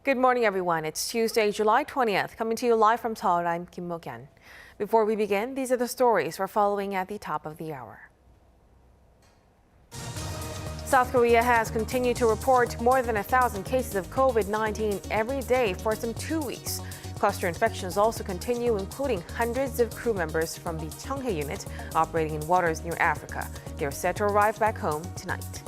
Good morning, everyone. It's Tuesday, July 20th, coming to you live from Seoul. I'm Kim Mo-kyan. Before we begin, these are the stories we're following at the top of the hour. South Korea has continued to report more than 1,000 cases of COVID-19 every day for some 2 weeks. Cluster infections also continue, including hundreds of crew members from the Cheonghae Unit operating in waters near Africa. They are set to arrive back home tonight.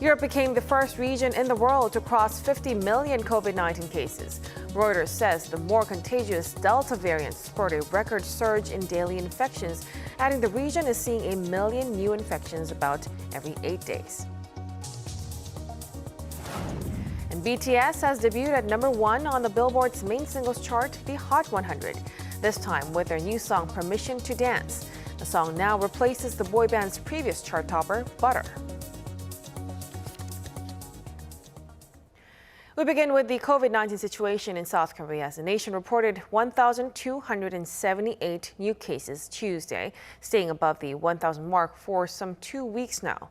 Europe became the first region in the world to cross 50 million COVID-19 cases. Reuters says the more contagious Delta variant spurred a record surge in daily infections, adding the region is seeing 1 million new infections about every 8 days. And BTS has debuted at #1 on the Billboard's main singles chart, the Hot 100, this time with their new song Permission to Dance. The song now replaces the boy band's previous chart topper, Butter. We begin with the COVID-19 situation in South Korea as the nation reported 1,278 new cases Tuesday, staying above the 1,000 mark for some 2 weeks now.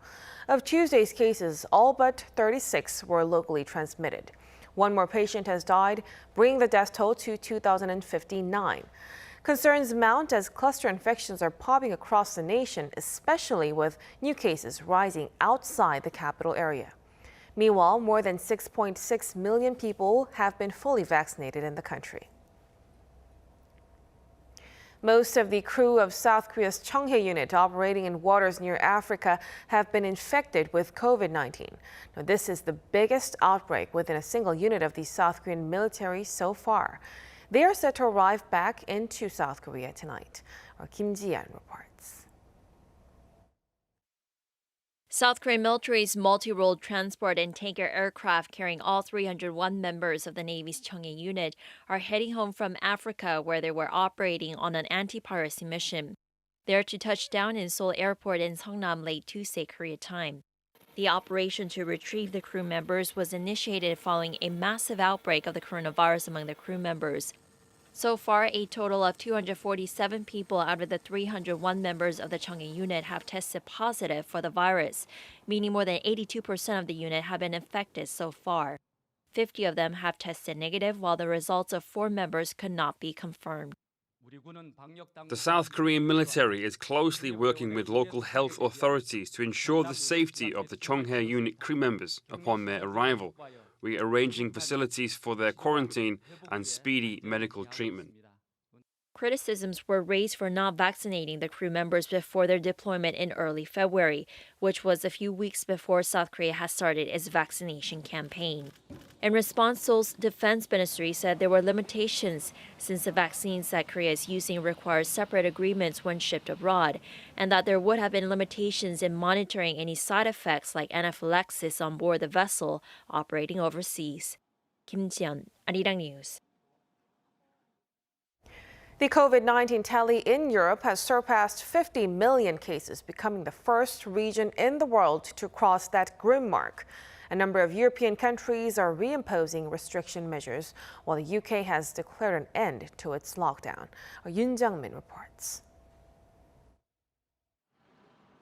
Of Tuesday's cases, all but 36 were locally transmitted. One more patient has died, bringing the death toll to 2,059. Concerns mount as cluster infections are popping across the nation, especially with new cases rising outside the capital area. Meanwhile, more than 6.6 million people have been fully vaccinated in the country. Most of the crew of South Korea's Cheonghae Unit operating in waters near Africa have been infected with COVID-19. Now, this is the biggest outbreak within a single unit of the South Korean military so far. They are set to arrive back into South Korea tonight. Our Kim Ji-an reports. South Korean military's multi-role transport and tanker aircraft carrying all 301 members of the Navy's Cheonghae Unit are heading home from Africa, where they were operating on an anti-piracy mission. They are to touch down in Seoul Airport in Seongnam late Tuesday, Korea time. The operation to retrieve the crew members was initiated following a massive outbreak of the coronavirus among the crew members. So far, a total of 247 people out of the 301 members of the Cheonghae Unit have tested positive for the virus, meaning more than 82% of the unit have been infected so far. 50 of them have tested negative, while the results of 4 members could not be confirmed. The South Korean military is closely working with local health authorities to ensure the safety of the Cheonghae Unit crew members upon their arrival, rearranging facilities for their quarantine and speedy medical treatment. Criticisms were raised for not vaccinating the crew members before their deployment in early February, which was a few weeks before South Korea has started its vaccination campaign. In response, Seoul's defense ministry said there were limitations since the vaccines that Korea is using require separate agreements when shipped abroad, and that there would have been limitations in monitoring any side effects like anaphylaxis on board the vessel operating overseas. Kim Ji-an, Arirang News. The COVID-19 tally in Europe has surpassed 50 million cases, becoming the first region in the world to cross that grim mark. A number of European countries are reimposing restriction measures, while the UK has declared an end to its lockdown. Yoon Jung-min reports.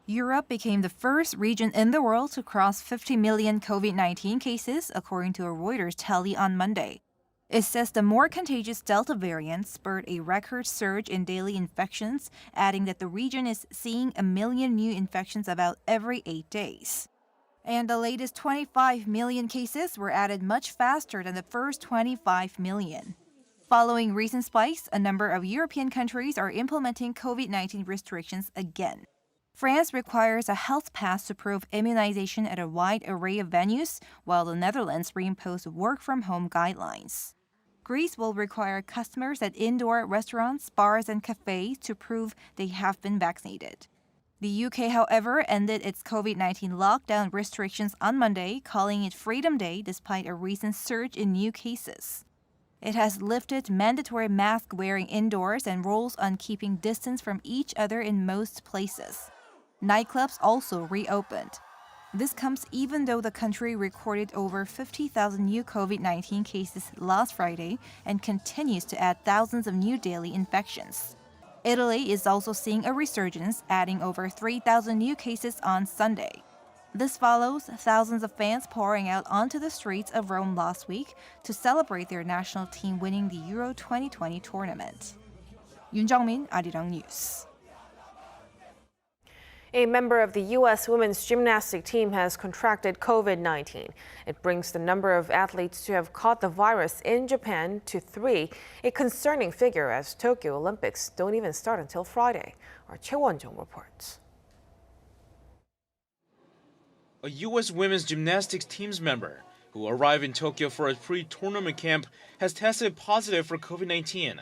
Europe became the first region in the world to cross 50 million COVID-19 cases, according to a Reuters tally on Monday. It says the more contagious Delta variant spurred a record surge in daily infections, adding that the region is seeing 1 million new infections about every 8 days. And the latest 25 million cases were added much faster than the first 25 million. Following recent spikes, a number of European countries are implementing COVID-19 restrictions again. France requires a health pass to prove immunization at a wide array of venues, while the Netherlands reimposed work-from-home guidelines. Greece will require customers at indoor restaurants, bars, and cafes to prove they have been vaccinated. The UK, however, ended its COVID-19 lockdown restrictions on Monday, calling it Freedom Day despite a recent surge in new cases. It has lifted mandatory mask wearing indoors and rules on keeping distance from each other in most places. Nightclubs also reopened. This comes even though the country recorded over 50,000 new COVID-19 cases last Friday and continues to add thousands of new daily infections. Italy is also seeing a resurgence, adding over 3,000 new cases on Sunday. This follows thousands of fans pouring out onto the streets of Rome last week to celebrate their national team winning the Euro 2020 tournament. Yoon Jung-min, Arirang News. A member of the U.S. women's gymnastics team has contracted COVID-19. It brings the number of athletes to have caught the virus in Japan to 3, a concerning figure as Tokyo Olympics don't even start until Friday. Our Choi Won-jung reports. A U.S. women's gymnastics team's member who arrived in Tokyo for a pre-tournament camp has tested positive for COVID-19.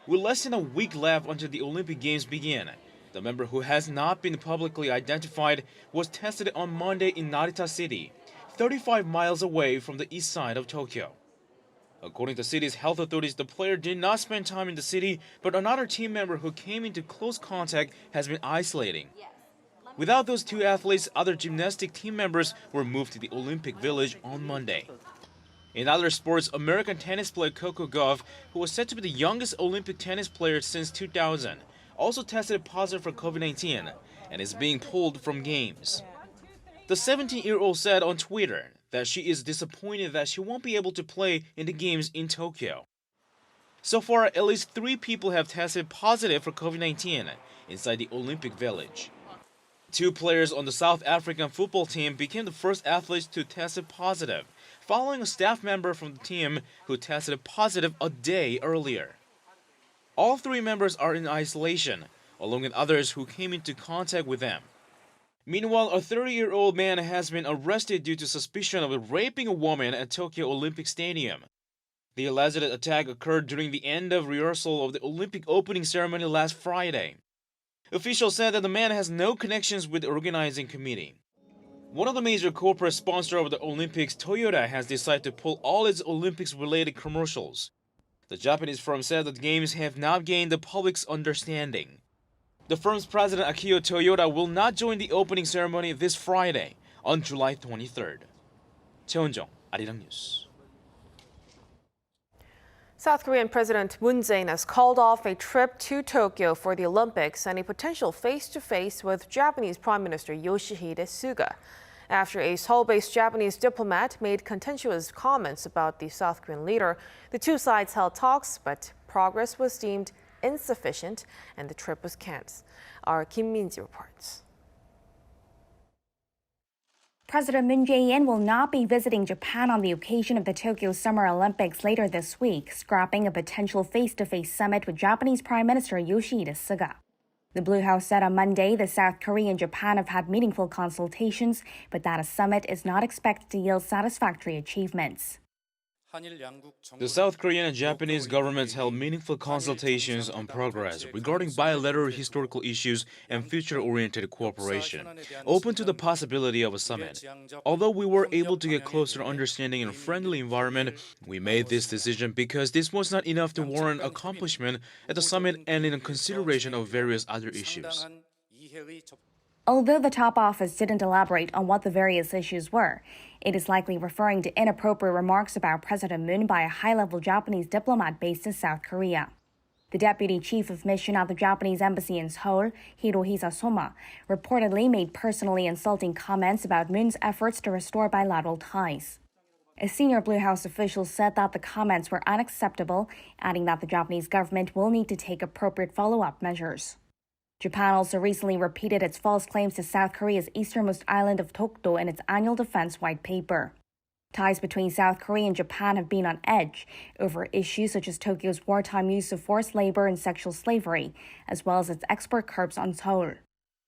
With less than a week left until the Olympic Games begin, the member, who has not been publicly identified, was tested on Monday in Narita City, 35 miles away from the east side of Tokyo. According to the city's health authorities, the player did not spend time in the city, but another team member who came into close contact has been isolating. Without those 2 athletes, other gymnastic team members were moved to the Olympic Village on Monday. In other sports, American tennis player Coco Gauff, who was said to be the youngest Olympic tennis player since 2000, also tested positive for COVID-19 and is being pulled from games. The 17-year-old said on Twitter that she is disappointed that she won't be able to play in the games in Tokyo. So far, at least 3 people have tested positive for COVID-19 inside the Olympic Village. 2 players on the South African football team became the first athletes to test positive, following a staff member from the team who tested positive a day earlier. All 3 members are in isolation, along with others who came into contact with them. Meanwhile, a 30-year-old man has been arrested due to suspicion of raping a woman at Tokyo Olympic Stadium. The alleged attack occurred during the end of rehearsal of the Olympic opening ceremony last Friday. Officials said that the man has no connections with the organizing committee. One of the major corporate sponsors of the Olympics, Toyota, has decided to pull all its Olympics-related commercials. The Japanese firm said that the games have not gained the public's understanding. The firm's president, Akio Toyoda, will not join the opening ceremony this Friday, on July 23rd. Choi Won-jung, Arirang News. South Korean President Moon Jae-in has called off a trip to Tokyo for the Olympics and a potential face-to-face with Japanese Prime Minister Yoshihide Suga, after a Seoul-based Japanese diplomat made contentious comments about the South Korean leader. The 2 sides held talks, but progress was deemed insufficient and the trip was canceled. Our Kim Min-ji reports. President Moon Jae-in will not be visiting Japan on the occasion of the Tokyo Summer Olympics later this week, scrapping a potential face-to-face summit with Japanese Prime Minister Yoshihide Suga. The Blue House said on Monday the South Korea and Japan have had meaningful consultations, but that a summit is not expected to yield satisfactory achievements. The South Korean and Japanese governments held meaningful consultations on progress regarding bilateral historical issues and future-oriented cooperation, open to the possibility of a summit. Although we were able to get closer understanding in a friendly environment, we made this decision because this was not enough to warrant accomplishment at the summit and in consideration of various other issues. Although the top office didn't elaborate on what the various issues were, it is likely referring to inappropriate remarks about President Moon by a high-level Japanese diplomat based in South Korea. The deputy chief of mission at the Japanese embassy in Seoul, Hirohisa Soma, reportedly made personally insulting comments about Moon's efforts to restore bilateral ties. A senior Blue House official said that the comments were unacceptable, adding that the Japanese government will need to take appropriate follow-up measures. Japan also recently repeated its false claims to South Korea's easternmost island of Dokdo in its annual defense white paper. Ties between South Korea and Japan have been on edge over issues such as Tokyo's wartime use of forced labor and sexual slavery, as well as its export curbs on Seoul.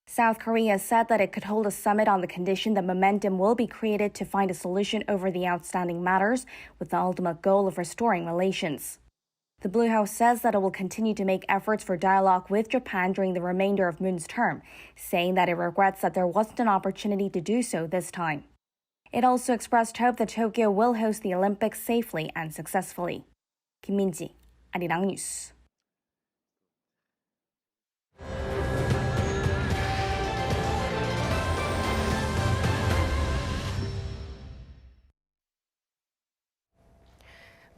South Korea said that it could hold a summit on the condition that momentum will be created to find a solution over the outstanding matters, with the ultimate goal of restoring relations. The Blue House says that it will continue to make efforts for dialogue with Japan during the remainder of Moon's term, saying that it regrets that there wasn't an opportunity to do so this time. It also expressed hope that Tokyo will host the Olympics safely and successfully. Kim Min-ji, Arirang News.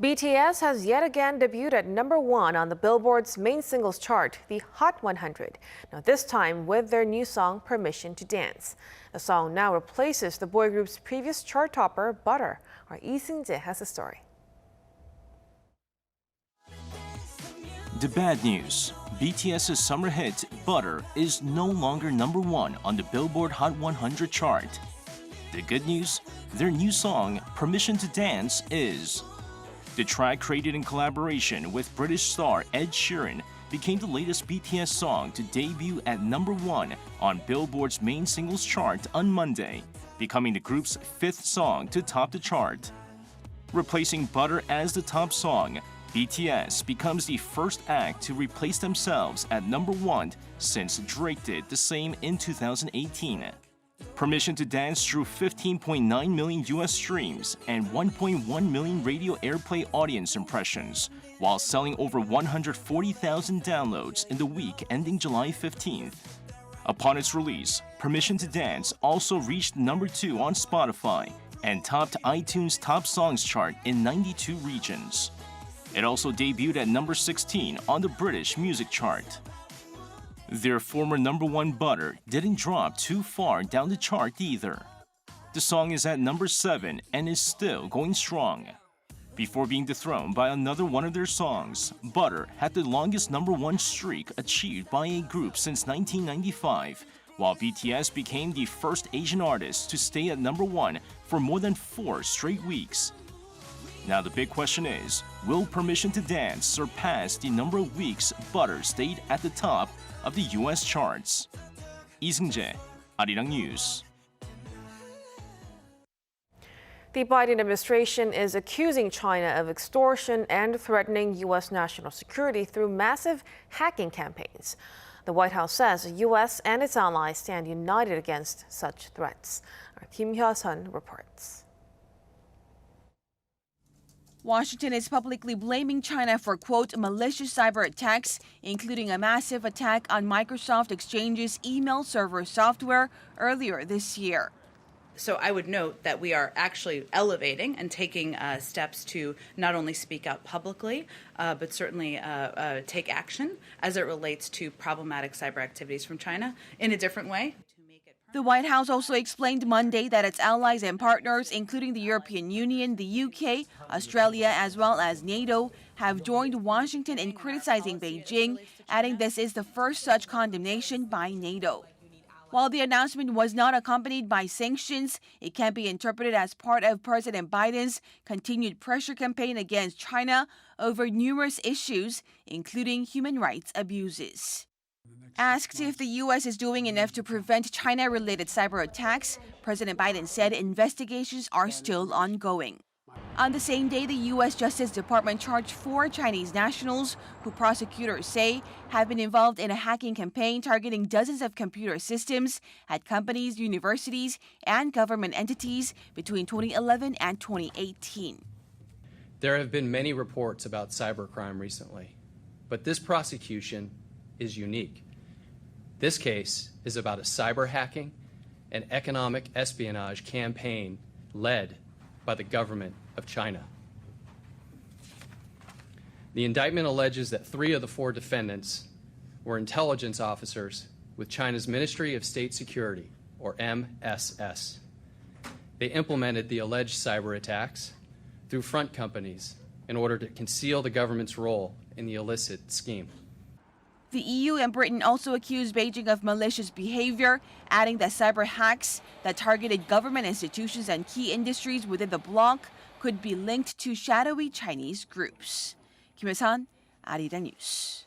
BTS has yet again debuted at #1 on the Billboard's main singles chart, the Hot 100. Now this time with their new song, Permission to Dance. The song now replaces the boy group's previous chart topper, Butter. Our Lee Seung-jae has a story. The bad news. BTS's summer hit, Butter, is no longer #1 on the Billboard Hot 100 chart. The good news? Their new song, Permission to Dance, is. The track, created in collaboration with British star Ed Sheeran, became the latest BTS song to debut at #1 on Billboard's main singles chart on Monday, becoming the group's 5th song to top the chart. Replacing Butter as the top song, BTS becomes the first act to replace themselves at #1 since Drake did the same in 2018. Permission to Dance drew 15.9 million US streams and 1.1 million radio airplay audience impressions, while selling over 140,000 downloads in the week ending July 15th. Upon its release, Permission to Dance also reached #2 on Spotify and topped iTunes' top songs chart in 92 regions. It also debuted at #16 on the British music chart. Their former #1 Butter didn't drop too far down the chart either. The song is at #7 and is still going strong. Before being dethroned by another one of their songs, Butter had the longest #1 streak achieved by a group since 1995, while BTS became the first Asian artist to stay at #1 for more than 4 straight weeks. Now the big question is, will Permission to Dance surpass the number of weeks Butter stayed at the top of the US charts? Lee Seung-jae, Arirang News. The Biden administration is accusing China of extortion and threatening U.S. national security through massive hacking campaigns. The White House says the U.S. and its allies stand united against such threats. Our Kim Hyo-sun reports. Washington is publicly blaming China for, quote, malicious cyber attacks, including a massive attack on Microsoft Exchange's email server software earlier this year. So I would note that we are actually elevating and taking steps to not only speak out publicly, but certainly take action as it relates to problematic cyber activities from China in a different way. The White House also explained Monday that its allies and partners, including the European Union, the UK, Australia, as well as NATO, have joined Washington in criticizing Beijing, adding this is the first such condemnation by NATO. While the announcement was not accompanied by sanctions, it can be interpreted as part of President Biden's continued pressure campaign against China over numerous issues, including human rights abuses. Asked if the U.S. is doing enough to prevent China-related cyber attacks, President Biden said investigations are still ongoing. On the same day, the U.S. Justice Department charged 4 Chinese nationals who prosecutors say have been involved in a hacking campaign targeting dozens of computer systems at companies, universities, and government entities between 2011 and 2018. There have been many reports about cybercrime recently, but this prosecution is unique. This case is about a cyber hacking and economic espionage campaign led by the government of China. The indictment alleges that 3 of the 4 defendants were intelligence officers with China's Ministry of State Security, or MSS. They implemented the alleged cyber attacks through front companies in order to conceal the government's role in the illicit scheme. The EU and Britain also accused Beijing of malicious behavior, adding that cyber hacks that targeted government institutions and key industries within the bloc could be linked to shadowy Chinese groups. Kim Hyo-sun, Arirang News.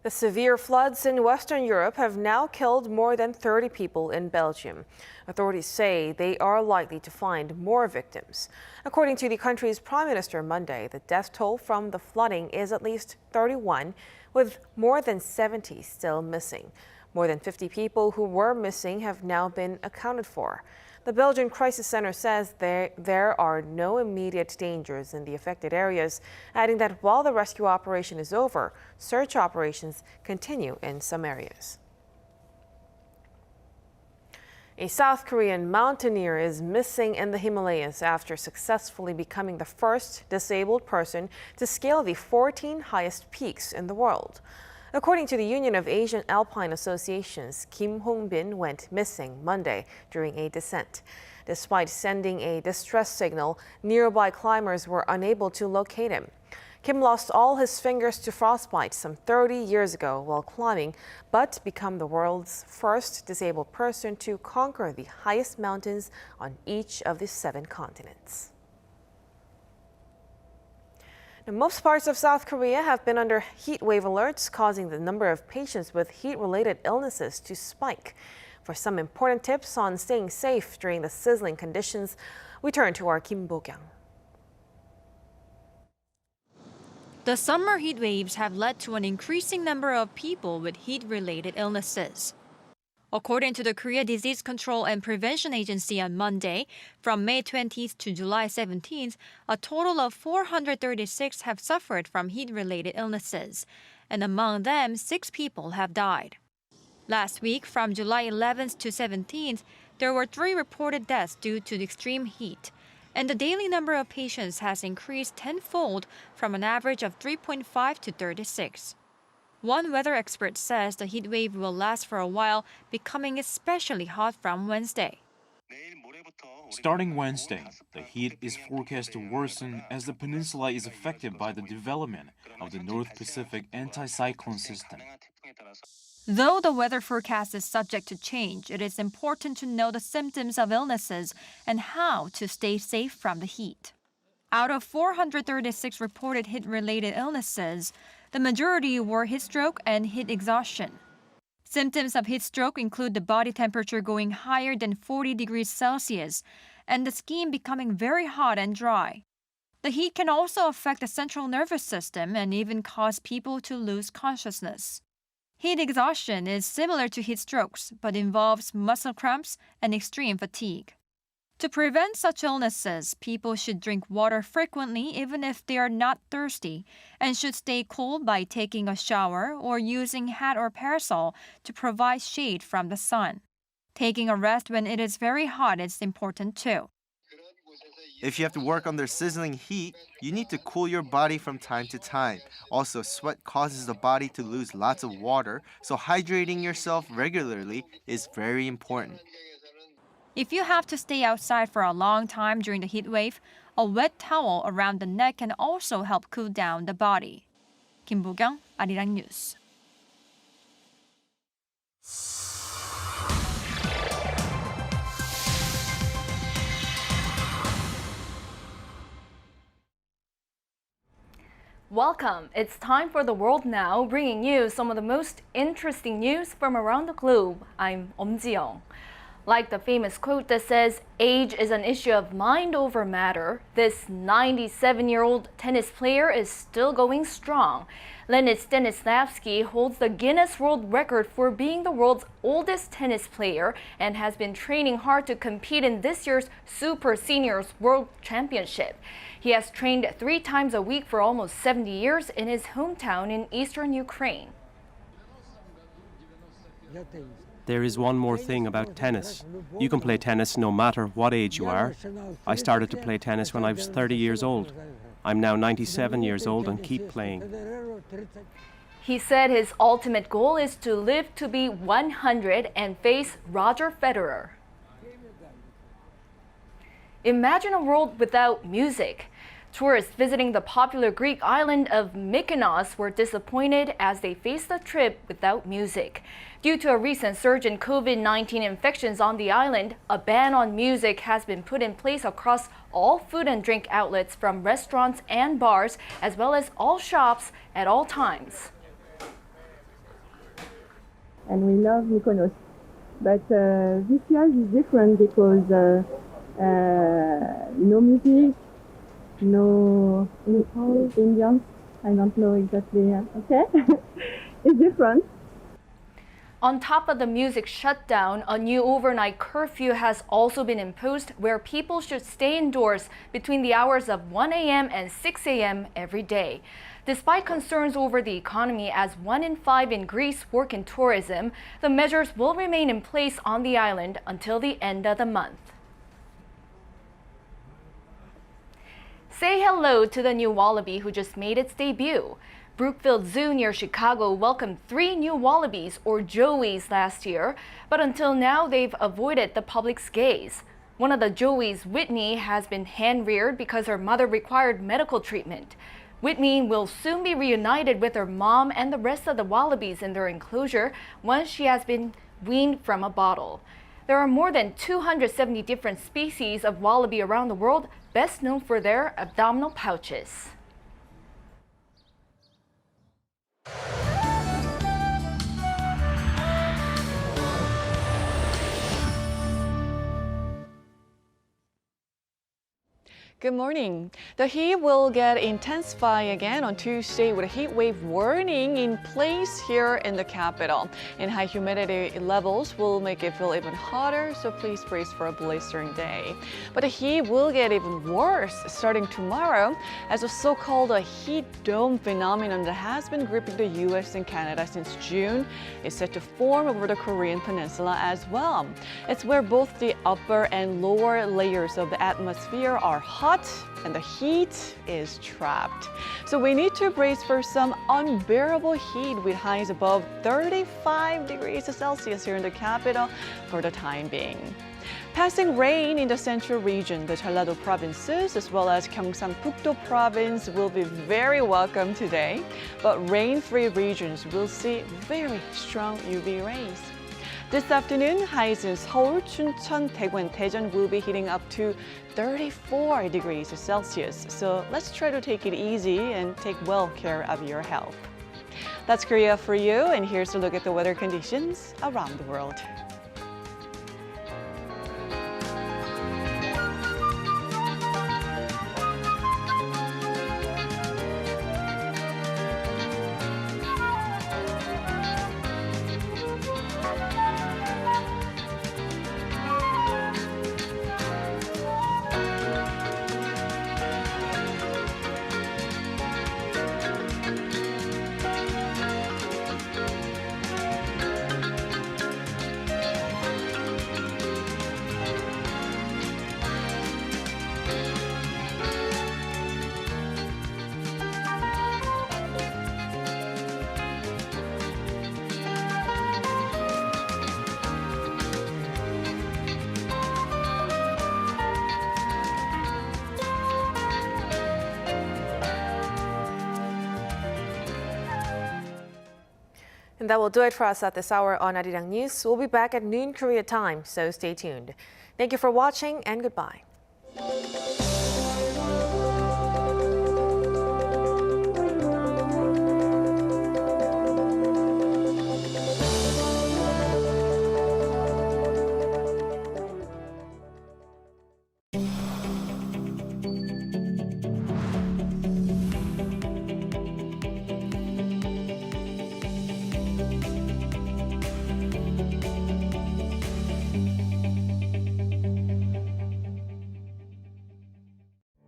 The severe floods in Western Europe have now killed more than 30 people in Belgium. Authorities say they are likely to find more victims. According to the country's prime minister Monday, the death toll from the flooding is at least 31, with more than 70 still missing. More than 50 people who were missing have now been accounted for. The Belgian Crisis Center says there are no immediate dangers in the affected areas, adding that while the rescue operation is over, search operations continue in some areas. A South Korean mountaineer is missing in the Himalayas after successfully becoming the first disabled person to scale the 14 highest peaks in the world. According to the Union of Asian Alpine Associations, Kim Hong-bin went missing Monday during a descent. Despite sending a distress signal, nearby climbers were unable to locate him. Kim lost all his fingers to frostbite some 30 years ago while climbing, but became the world's first disabled person to conquer the highest mountains on each of the 7 continents. Now, most parts of South Korea have been under heat wave alerts, causing the number of patients with heat-related illnesses to spike. For some important tips on staying safe during the sizzling conditions, we turn to our Kim Bo-kyung. The summer heat waves have led to an increasing number of people with heat-related illnesses. According to the Korea Disease Control and Prevention Agency on Monday, from May 20th to July 17th, a total of 436 have suffered from heat-related illnesses, and among them, 6 people have died. Last week, from July 11th to 17th, there were 3 reported deaths due to the extreme heat, and the daily number of patients has increased tenfold from an average of 3.5 to 36. One weather expert says the heat wave will last for a while, becoming especially hot from Wednesday. Starting Wednesday, the heat is forecast to worsen as the peninsula is affected by the development of the North Pacific anticyclone system. Though the weather forecast is subject to change, it is important to know the symptoms of illnesses and how to stay safe from the heat. Out of 436 reported heat-related illnesses, the majority were heat stroke and heat exhaustion. Symptoms of heat stroke include the body temperature going higher than 40 degrees Celsius and the skin becoming very hot and dry. The heat can also affect the central nervous system and even cause people to lose consciousness. Heat exhaustion is similar to heat strokes, but involves muscle cramps and extreme fatigue. To prevent such illnesses, people should drink water frequently even if they are not thirsty, and should stay cool by taking a shower or using hat or parasol to provide shade from the sun. Taking a rest when it is very hot is important too. If you have to work under sizzling heat, you need to cool your body from time to time. Also, sweat causes the body to lose lots of water, so hydrating yourself regularly is very important. If you have to stay outside for a long time during the heat wave, a wet towel around the neck can also help cool down the body. Kim Bo-kyung, Arirang News. Welcome. It's time for The World Now, bringing you some of the most interesting news from around the globe. I'm Ji-young. Like the famous quote that says, "Age is an issue of mind over matter," this 97-year-old tennis player is still going strong. Leonid Stanislavski holds the Guinness World Record for being the world's oldest tennis player and has been training hard to compete in this year's Super Seniors World Championship. He has trained 3 times a week for almost 70 years in his hometown in eastern Ukraine. There is one more thing about tennis. You can play tennis no matter what age you are. I started to play tennis when I was 30 years old. I'm now 97 years old and keep playing. He said his ultimate goal is to live to be 100 and face Roger Federer. Imagine a world without music. Tourists visiting the popular Greek island of Mykonos were disappointed as they faced a trip without music. Due to a recent surge in COVID-19 infections on the island, a ban on music has been put in place across all food and drink outlets from restaurants and bars, as well as all shops at all times. And we love Mykonos. But this year is different because no music, no Indians. I don't know exactly. Okay, it's different. On top of the music shutdown, a new overnight curfew has also been imposed where people should stay indoors between the hours of 1 a.m. and 6 a.m. every day. Despite concerns over the economy as 1 in 5 in Greece work in tourism, the measures will remain in place on the island until the end of the month. Say hello to the new wallaby who just made its debut. Brookfield Zoo near Chicago welcomed 3 new wallabies, or joeys, last year, but until now they've avoided the public's gaze. One of the joeys, Whitney, has been hand-reared because her mother required medical treatment. Whitney will soon be reunited with her mom and the rest of the wallabies in their enclosure once she has been weaned from a bottle. There are more than 270 different species of wallaby around the world, best known for their abdominal pouches. Good morning. The heat will get intensified again on Tuesday with a heat wave warning in place here in the capital. And high humidity levels will make it feel even hotter, so please brace for a blistering day. But the heat will get even worse starting tomorrow as a so-called heat dome phenomenon that has been gripping the U.S. and Canada since June is set to form over the Korean peninsula as well. It's where both the upper and lower layers of the atmosphere are hot and the heat is trapped. So we need to brace for some unbearable heat with highs above 35 degrees Celsius here in the capital for the time being. Passing rain in the central region, the Jeollado provinces, as well as Gyeongsang-Pukto province will be very welcome today, but rain-free regions will see very strong UV rays. This afternoon, highs in Seoul, Chuncheon, Daegu, and Daejeon will be heating up to 34 degrees Celsius. So let's try to take it easy and take well care of your health. That's Korea for you, and here's a look at the weather conditions around the world. And that will do it for us at this hour on Arirang News. We'll be back at noon Korea time, so stay tuned. Thank you for watching and goodbye.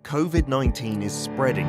COVID-19 is spreading